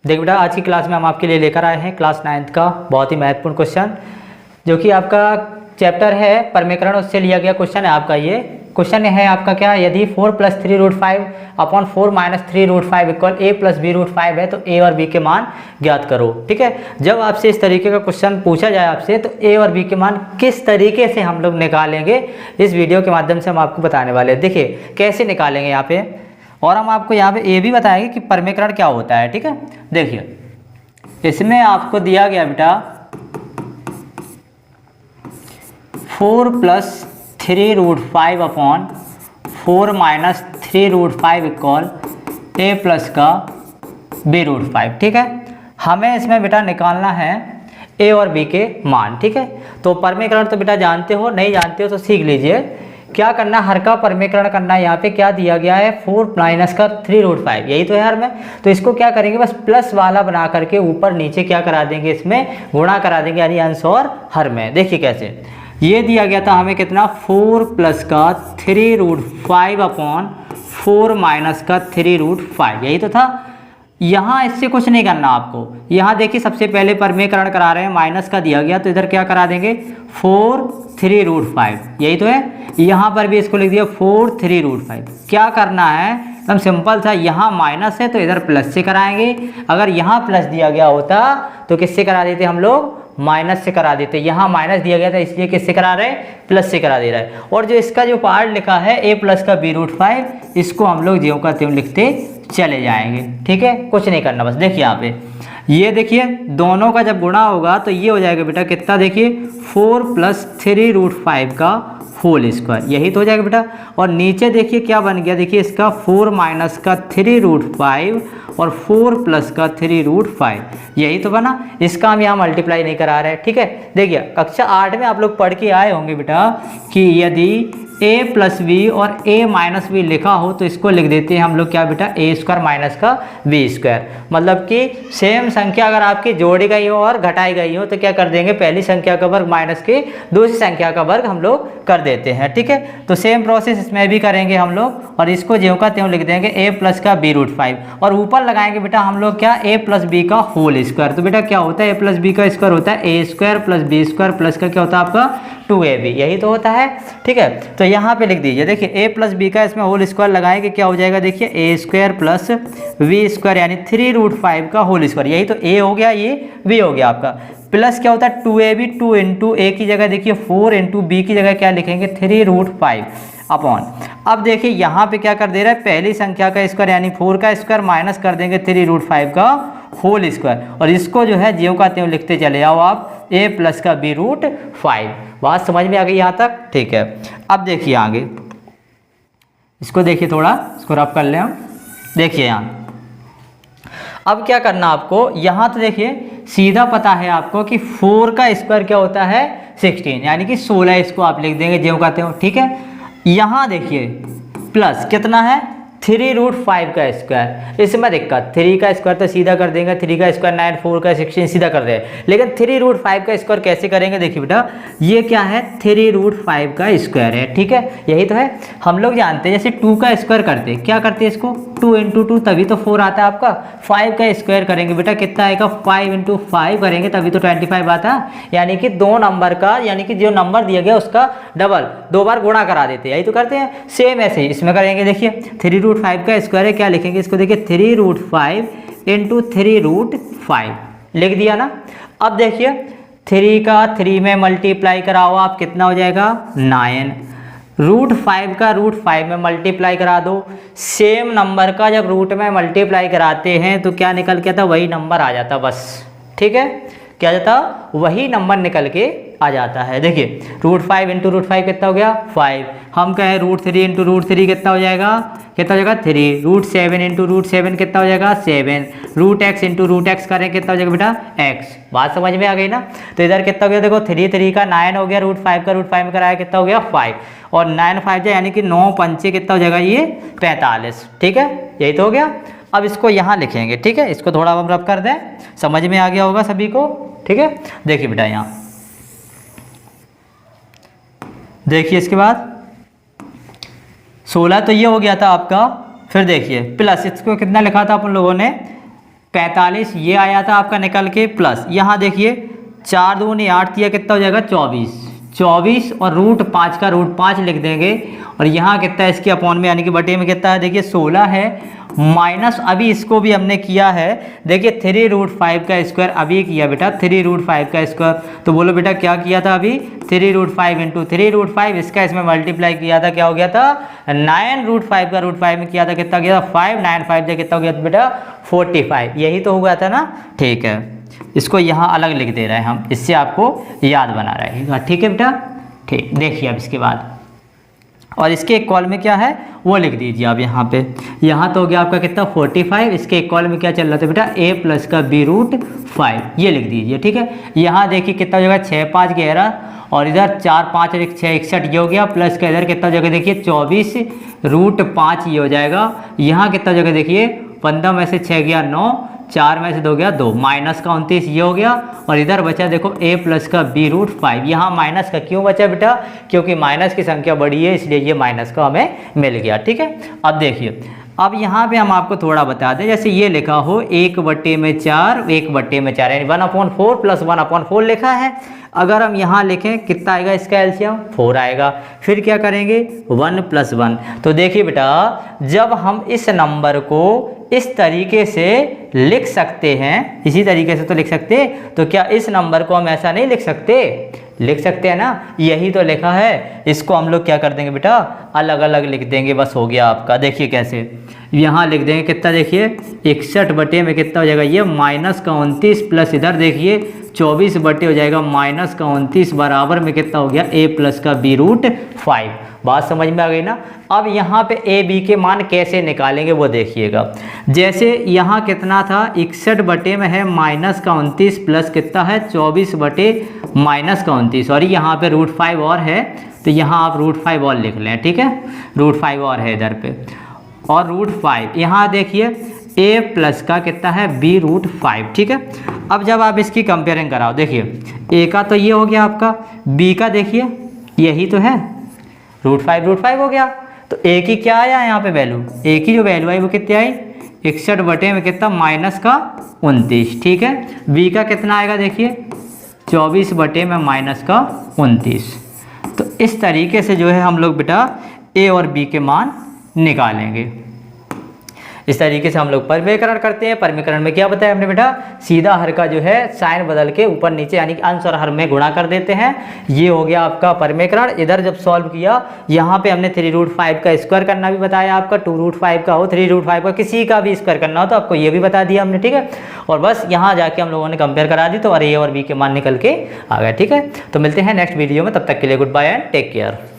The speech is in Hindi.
देख बेटा, आज की क्लास में हम आपके लिए लेकर आए हैं क्लास 9th का बहुत ही महत्वपूर्ण क्वेश्चन, जो कि आपका चैप्टर है परमीकरण, उससे लिया गया क्वेश्चन है आपका। ये क्वेश्चन है आपका क्या, यदि 4 + 3√5 अपॉन 4 - 3√5 इक्वल a + b√5 है तो a और b के मान ज्ञात करो। ठीक है, जब आपसे इस तरीके का क्वेश्चन पूछा जाए आपसे तो a और b के मान किस तरीके से हम लोग निकालेंगे, इस वीडियो के माध्यम से हम आपको बताने वाले हैं। देखिए कैसे निकालेंगे यहाँ पे, और हम आपको यहाँ पे ये भी बताएंगे कि परमीकरण क्या होता है। ठीक है, देखिए इसमें आपको दिया गया बेटा 4 + 3√5 अपॉन 4 - 3√5 इक्वल a प्लस का b√5। ठीक है, हमें इसमें बेटा निकालना है a और b के मान। ठीक है, तो परमीकरण तो बेटा जानते हो, नहीं जानते हो तो सीख लीजिए। क्या करना, हर का परमीकरण करना है। यहाँ पे क्या दिया गया है, 4 - 3√5, यही तो है हर में। तो इसको क्या करेंगे, बस प्लस वाला बना करके ऊपर नीचे क्या करा देंगे, इसमें गुणा करा देंगे, यानी अंश और हर में। देखिए कैसे, ये दिया गया था हमें कितना, 4 + 3√5 अपॉन 4 - 3√5, यही तो था। यहाँ इससे कुछ नहीं करना आपको। यहाँ देखिए सबसे पहले परमीकरण करा रहे हैं, माइनस का दिया गया तो इधर क्या करा देंगे 4 3√5, यही तो है। यहाँ पर भी इसको लिख दिया 4 3√5। क्या करना है, एकदम सिंपल था, यहाँ माइनस है तो इधर प्लस से कराएंगे। अगर यहाँ प्लस दिया गया होता तो किससे करा देते हम लोग, माइनस से करा देते। यहाँ माइनस दिया गया था इसलिए किससे करा रहे हैं, प्लस से करा दे रहा है। और जो इसका जो पार्ट लिखा है a प्लस का b√5, इसको हम लोग ज्यों का त्यों लिखते चले जाएंगे। ठीक है, कुछ नहीं करना, बस देखिए यहाँ पे ये देखिए दोनों का जब गुणा होगा तो ये हो जाएगा बेटा कितना, देखिए 4 + 3√5 का होल स्क्वायर, यही तो हो जाएगा बेटा। और नीचे देखिए क्या बन गया, देखिए इसका 4 - 3√5 और 4 + 3√5, यही तो बना। इसका हम यहाँ मल्टीप्लाई नहीं करा रहे हैं। ठीक है, देखिए कक्षा 8 में आप लोग पढ़ के आए होंगे बेटा कि यदि a + b और a - b लिखा हो तो इसको लिख देते हैं हम लोग क्या बेटा, a² - का b²। मतलब कि सेम संख्या अगर आपकी जोड़ी गई हो और घटाई गई हो तो क्या कर देंगे, पहली संख्या का वर्ग माइनस के दूसरी संख्या का वर्ग हम लोग कर देते हैं। ठीक है, तो सेम प्रोसेस इसमें भी करेंगे हम लोग, और इसको ज्यों का त्यों लिख देंगे a प्लस का b√5, और ऊपर लगाएंगे बेटा हम लोग क्या, a + b का होल स्क्वायर। तो बेटा क्या होता है, a + b का स्क्वायर होता है a² + b² प्लस का क्या होता है आपका 2ab, यही तो होता है। ठीक है, तो यहाँ पे लिख दीजिए, देखिए a + b का इसमें होल स्क्वायर लगाएंगे, क्या हो जाएगा, देखिए a² + b² यानी 3√5 का होल स्क्वायर, यही तो a हो गया, ये b हो गया आपका। प्लस क्या होता है 2ab, 2 × a की जगह देखिए 4 × b की जगह क्या लिखेंगे 3√5 अपॉन। अब देखिए यहाँ पे क्या कर दे रहा है, पहली संख्या का स्क्वायर यानी 4 का स्क्वायर माइनस कर देंगे 3√5 का होल स्क्वायर, और इसको जो है ज्यों का त्यों लिखते चले जाओ आप a प्लस का b√5। बात समझ में आ गई यहाँ तक? ठीक है, अब देखिए आगे इसको देखिए, थोड़ा इसको रफ कर लें हम। देखिए यहाँ अब क्या करना आपको, यहाँ तो देखिए सीधा पता है आपको कि 4 का स्क्वायर क्या होता है 16, यानी कि 16, इसको आप लिख देंगे ज्यों का त्यों। ठीक है, यहाँ देखिए प्लस कितना है 3√5 का स्क्वायर, इसमें दिक्कत 3 का स्क्वायर तो सीधा कर देंगे, 3 का स्क्वायर 9, 4 का 16 सीधा कर रहे हैं, लेकिन 3√5 का स्क्वायर कैसे करेंगे, देखिए बेटा ये क्या है 3√5 का स्क्वायर है। ठीक है, यही तो है। हम लोग जानते हैं जैसे 2 का स्क्वायर करते हैं, क्या करते हैं इसको 2 × 2 तभी तो 4 आता है आपका। 5 का स्क्वायर करेंगे बेटा कितना आएगा, 5 × 5 करेंगे तभी तो 25 आता है, यानी कि दो नंबर का, यानी कि जो नंबर दिया गया उसका डबल 2 बार गुणा करा देते हैं, यही तो करते हैं। सेम ऐसे ही इसमें करेंगे, देखिए 3√5 का स्क्वायर है, क्या लिखेंगे इसको, देखिए 3√5 × 3√5 लिख दिया ना। अब देखिए 3 का 3 में मल्टीप्लाई कराओ आप, कितना हो जाएगा 9, √5 का √5 में मल्टीप्लाई करा दो। सेम नंबर का जब रूट में मल्टीप्लाई कराते हैं तो क्या निकल के आता, वही नंबर आ जाता बस। ठीक है, क्या जाता, वही नंबर निकल के आ जाता है। देखिए √5 × √5 कितना हो गया 5, हम कहें √3 × √3 कितना हो जाएगा, कितना हो जाएगा 3, √7 × √7 कितना हो जाएगा 7, √x × √x करें कितना हो जाएगा बेटा x। बात समझ में आ गई ना। तो इधर कितना हो गया, देखो 3 का 9 हो गया, √5 का √5 में कराया कितना हो गया 5, और 9 5 जाए यानी कि 9 5 कितना हो जाएगा ये 45। ठीक है, यही तो हो गया। अब इसको यहाँ लिखेंगे। ठीक है, इसको थोड़ा हम रफ कर दें, समझ में आ गया होगा सभी को। ठीक है, देखिए बेटा यहाँ देखिए इसके बाद 16 तो ये हो गया था आपका, फिर देखिए प्लस, इसको कितना लिखा था अपन लोगों ने, 45 ये आया था आपका निकल के, प्लस यहाँ देखिए 4 दूनी 8 दिया, कितना हो जाएगा 24 और √5 का √5 लिख देंगे। और यहाँ कितना है इसके अपॉन में यानी कि बटे में कितना है देखिए 16 है, माइनस अभी इसको भी हमने किया है देखिए 3√5 का स्क्वायर अभी किया बेटा 3√5 का स्क्वायर। तो बोलो बेटा क्या किया था अभी 3√5 इंटू 3√5 इसका इसमें मल्टीप्लाई किया था, क्या हो गया था 9√5 का √5 में किया था, कितना गया था 5, 9 5 कितना हो गया था बेटा 45, यही तो हो गया था ना। ठीक है, इसको यहाँ अलग लिख दे रहे हैं हम, इससे आपको याद बना रहेगा। ठीक है बेटा, ठीक। देखिए अब इसके बाद और इसके एक कॉल में क्या है वो लिख दीजिए आप यहाँ पे। यहाँ तो हो गया आपका कितना 45, इसके एक कॉल में क्या चल रहा था बेटा a प्लस का b√5 ये लिख दीजिए। ठीक है, यहाँ देखिए कितना हो जाएगा 6 5 11 और इधर 4 5 और 1 6 61 ये हो गया, प्लस का इधर कितना जगह देखिए 24√5 ये हो जाएगा। यहाँ कितना जगह देखिए 15 में से 6 गया 9, 4 में से 2 गया 2, माइनस का 29 ये हो गया। और इधर बचा देखो a प्लस का b√5, यहाँ माइनस का क्यों बचा बेटा, क्योंकि माइनस की संख्या बड़ी है इसलिए ये माइनस का हमें मिल गया। ठीक है, अब देखिए अब यहाँ पे हम आपको थोड़ा बता दें, जैसे ये लिखा हो 1/4 1/4 यानी 1/4 प्लस 1/4 लिखा है। अगर हम यहाँ लिखें कितना आएगा इसका एलसीएम 4 आएगा, फिर क्या करेंगे 1 + 1। तो देखिए बेटा जब हम इस नंबर को इस तरीके से लिख सकते हैं, इसी तरीके से तो लिख सकते, तो क्या इस नंबर को हम ऐसा नहीं लिख सकते, लिख सकते हैं ना, यही तो लिखा है। इसको हम लोग क्या कर देंगे बेटा अलग अलग लिख देंगे, बस हो गया आपका। देखिए कैसे, यहाँ लिख देंगे कितना देखिए 61 बटे में कितना हो जाएगा ये माइनस का 29 प्लस इधर देखिए 24 बटे हो जाएगा माइनस का 29 बराबर में कितना हो गया a प्लस का b√5। बात समझ में आ गई ना। अब यहाँ पे a b के मान कैसे निकालेंगे वो देखिएगा। जैसे यहाँ कितना था 61 बटे में है माइनस का 29 प्लस कितना है 24 बटे माइनस का 29 और यहाँ पे √5 और है तो यहाँ आप √5 और लिख लें। ठीक है, √5 और है इधर पे और √5 यहाँ देखिए a प्लस का कितना है b√5। ठीक है, अब जब आप इसकी कंपेयरिंग कराओ देखिए a का तो ये हो गया आपका, b का देखिए यही तो है √5 हो गया। तो a की क्या आया यहाँ पे वैल्यू, a की जो वैल्यू आई वो कितनी आई 61 बटे में कितना माइनस का 29। ठीक है, b का कितना आएगा देखिए 24 बटे में माइनस का 29। तो इस तरीके से जो है हम लोग बेटा a और b के मान निकालेंगे। इस तरीके से हम लोग परमीकरण करते हैं। परमीकरण में क्या बताया हमने बेटा, सीधा हर का जो है साइन बदल के ऊपर नीचे यानी कि अंश और हर में गुणा कर देते हैं। ये हो गया आपका परमीकरण। इधर जब सॉल्व किया यहाँ पे हमने 3√5 का स्क्वायर करना भी बताया आपका, 2√5 का हो 3√5 का किसी का भी स्क्वायर करना हो तो आपको ये भी बता दिया हमने। ठीक है, और बस यहाँ जाके हम लोगों ने कंपेयर करा दी तो और a और b के मान निकल के आ गए। ठीक है, तो मिलते हैं नेक्स्ट वीडियो में, तब तक के लिए goodbye and take care.